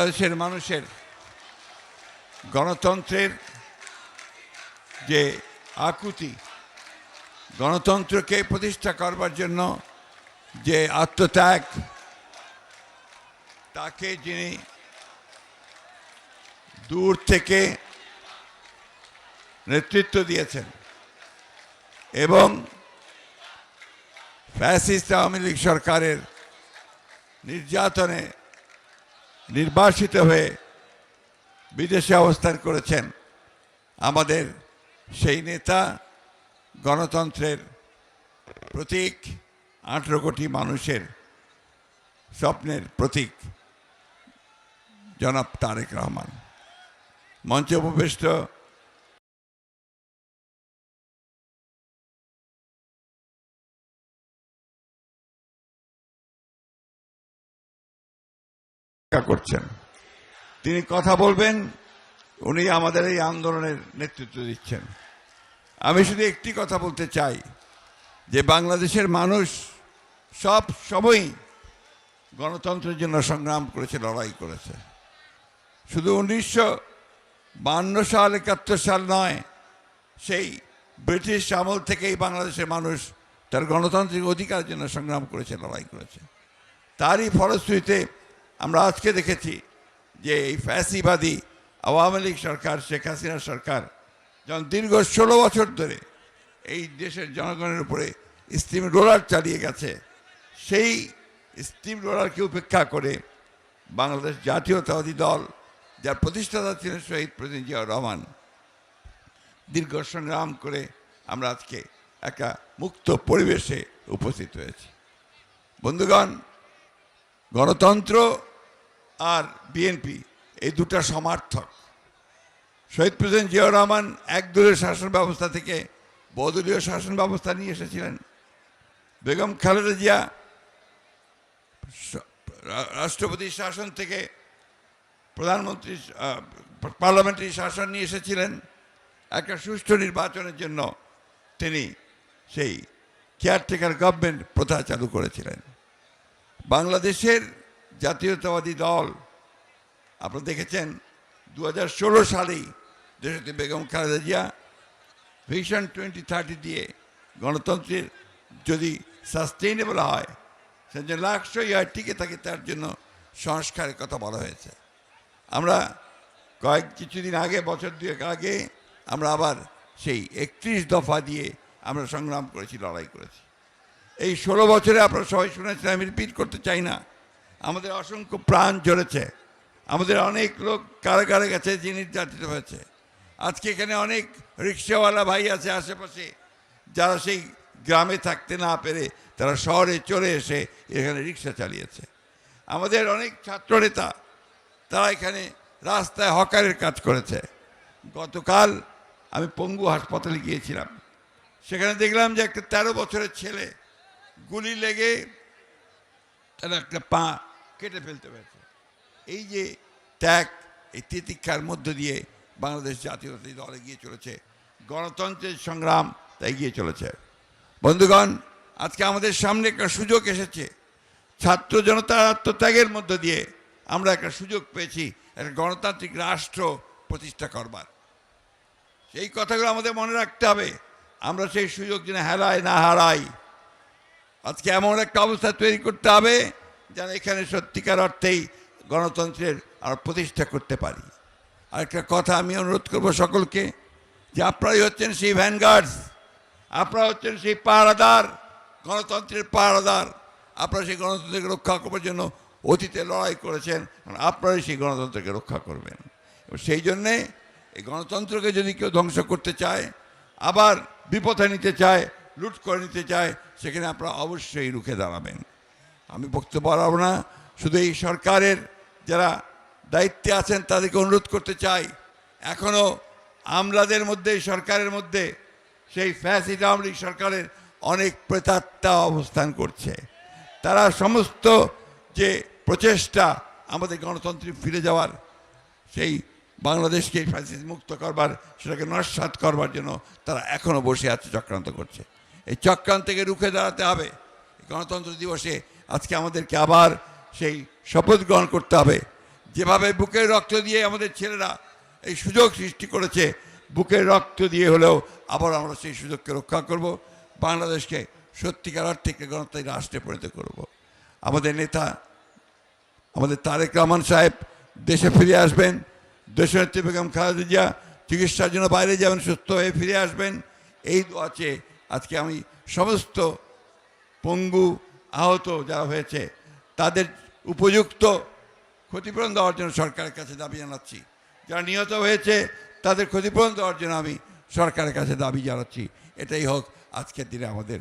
বাংলাদেশের মানুষের গণতন্ত্রের যে আকুতি, গণতন্ত্রকে প্রতিষ্ঠা করবার জন্য যে আত্মত্যাগ, তাকে যিনি দূর থেকে নেতৃত্ব দিয়েছেন এবং ফ্যাসিস্ট আওয়ামী লীগ সরকারের নির্যাতনে নির্বাসিত হয়ে বিদেশে অবস্থান করেছেন, আমাদের সেই নেতা, গণতন্ত্রের প্রতীক, 18 কোটি মানুষের স্বপ্নের প্রতীক জনাব তারেক রহমান। মঞ্চে উপবিষ্ট করছেন, তিনি কথা বলবেন, উনি আমাদের এই আন্দোলনের নেতৃত্ব দিচ্ছেন। আমি শুধু একটি কথা বলতে চাই যে বাংলাদেশের মানুষ সব সময়ই গণতন্ত্রের জন্য সংগ্রাম করেছে, লড়াই করেছে। শুধু 1952 সাল 71 সাল নয়, সেই ব্রিটিশ আমল থেকেই বাংলাদেশের মানুষ তার গণতান্ত্রিক অধিকারের জন্য সংগ্রাম করেছে, লড়াই করেছে। তারই ফলশ্রুতিতে আমরা আজকে দেখেছি যে এই ফ্যাসিবাদী আওয়ামী লীগ সরকার, শেখ হাসিনা সরকার যখন দীর্ঘ 16 বছর ধরে এই দেশের জনগণের উপরে স্টিম রোলার চালিয়ে গেছে, সেই স্টিম রোলারকে উপেক্ষা করে বাংলাদেশ জাতীয়তাবাদী দল, যার প্রতিষ্ঠাতা ছিলেন শহীদ প্রেসিডেন্ট জিয়াউর রহমান, দীর্ঘ সংগ্রাম করে আমরা আজকে একটা মুক্ত পরিবেশে উপস্থিত হয়েছি। বন্ধুগণ, গণতন্ত্র আর বিএনপি এই দুটা সমার্থক। শহীদ প্রেসিডেন্ট জিয়াউর রহমান একদলীয় শাসন ব্যবস্থা থেকে বহুদলীয় শাসন ব্যবস্থা নিয়ে এসেছিলেন। বেগম খালেদা জিয়া রাষ্ট্রপতি শাসন থেকে প্রধানমন্ত্রী পার্লামেন্টারি শাসন নিয়ে এসেছিলেন। একটা সুষ্ঠু নির্বাচনের জন্য তিনি সেই কেয়ারটেকার গভর্নমেন্ট প্রথা চালু করেছিলেন। বাংলাদেশের জাতীয়তাবাদী দল, আপনারা দেখেছেন 2016 সালেই দেশে বেগম খালেদা জিয়া ভিশন 2030 দিয়ে গণতন্ত্রের যদি সাস্টেইনেবল হয়, সে যে লাক্সই হয়, টিকে থাকে, তার জন্য সংস্কারের কথা বলা হয়েছে। আমরা কিছুদিন আগে, বছর দুয়েক আগে, আমরা আবার সেই 31 দফা দিয়ে আমরা সংগ্রাম করেছি, লড়াই করেছি। এই 16 বছরে আপনারা সবাই শুনেছেন, আমি রিপিট করতে চাই না, আমাদের অসংখ্য প্রাণ ঝরেছে, আমাদের অনেক লোক কারাগারে গেছে, যে নির্যাতিত হয়েছে। আজকে এখানে অনেক রিক্সাওয়ালা ভাই আছে আশেপাশে, যারা সেই গ্রামে থাকতে না পেরে তারা শহরে চলে এসে এখানে রিক্সা চালিয়েছে। আমাদের অনেক ছাত্রনেতা, তারা এখানে রাস্তায় হকারের কাজ করেছে। গতকাল আমি পঙ্গু হাসপাতালে গিয়েছিলাম, সেখানে দেখলাম যে একটা 13 বছরের ছেলে গুলি লেগে তার একটা পা কেটে ফেলতে হয়েছে। এই যে ত্যাগ, এই তিতিক্ষার মধ্য দিয়ে বাংলাদেশ জাতীয়তাবাদী দল এগিয়ে চলেছে, গণতন্ত্রের সংগ্রাম তা এগিয়ে চলেছে। বন্ধুগণ, আজকে আমাদের সামনে একটা সুযোগ এসেছে, ছাত্র জনতার আত্মত্যাগের মধ্য দিয়ে আমরা একটা সুযোগ পেয়েছি একটা গণতান্ত্রিক রাষ্ট্র প্রতিষ্ঠা করবার। সেই কথাগুলো আমাদের মনে রাখতে হবে, আমরা সেই সুযোগ যেন হেলায় না হারাই। আজকে এমন একটা অবস্থা তৈরি করতে হবে যেন এখানে সত্যিকার অর্থেই গণতন্ত্রের আর প্রতিষ্ঠা করতে পারি। আরেকটা কথা আমি অনুরোধ করব সকলকে, যে আপনারাই হচ্ছেন সেই ভ্যানগার্ডস, আপনারা হচ্ছেন সেই পাহারাদার, গণতন্ত্রের পাহারাদার। আপনারা সেই গণতন্ত্রকে রক্ষা করবার জন্য অতীতে লড়াই করেছেন, আপনারাই সেই গণতন্ত্রকে রক্ষা করবেন। এবং সেই জন্যে এই গণতন্ত্রকে যদি কেউ ধ্বংস করতে চায়, আবার বিপথে নিতে চায়, লুট করে নিতে চায়, সেখানে আপনারা অবশ্যই রুখে দাঁড়াবেন। আমি বক্তব্য বাড়াবো না, শুধু এই সরকারের যারা দায়িত্বে আছেন তাদেরকে অনুরোধ করতে চাই, এখনও আমলাদের মধ্যে, সরকারের মধ্যে সেই ফ্যাসিস্ট আওয়ামী লীগ সরকারের অনেক প্রেতাত্মা অবস্থান করছে। তারা সমস্ত যে প্রচেষ্টা আমাদের গণতন্ত্রে ফিরে যাওয়ার, সেই বাংলাদেশকে ফ্যাসিস্ট মুক্ত করবার, সেটাকে নস্যাৎ করবার জন্য তারা এখনও বসে আছে, চক্রান্ত করছে। এই চক্রান্তকে রুখে দাঁড়াতে হবে। গণতন্ত্র দিবসে আজকে আমাদেরকে আবার সেই শপথ গ্রহণ করতে হবে যেভাবে বুকের রক্ত দিয়ে আমাদের ছেলেরা এই সুযোগ সৃষ্টি করেছে, বুকের রক্ত দিয়ে হলেও আবার আমরা সেই সুযোগকে রক্ষা করব, বাংলাদেশকে সত্যিকার অর্থে একটি গণতান্ত্রিক রাষ্ট্রে পরিণত করব। আমাদের নেতা আমাদের তারেক রহমান সাহেব দেশে ফিরে আসবেন, দেশনেত্রী বেগম খালেদা জিয়া চিকিৎসার জন্য বাইরে যাবেন, সুস্থ হয়ে ফিরে আসবেন, এই দোয়াতে আজকে আমি সমস্ত পঙ্গু আহত যারা হয়েছে তাদের উপযুক্ত ক্ষতিপূরণ দেওয়ার জন্য সরকারের কাছে দাবি জানাচ্ছি। যারা নিহত হয়েছে তাদের ক্ষতিপূরণ দেওয়ার জন্য আমি সরকারের কাছে দাবি জানাচ্ছি। এটাই হোক আজকের দিনে আমাদের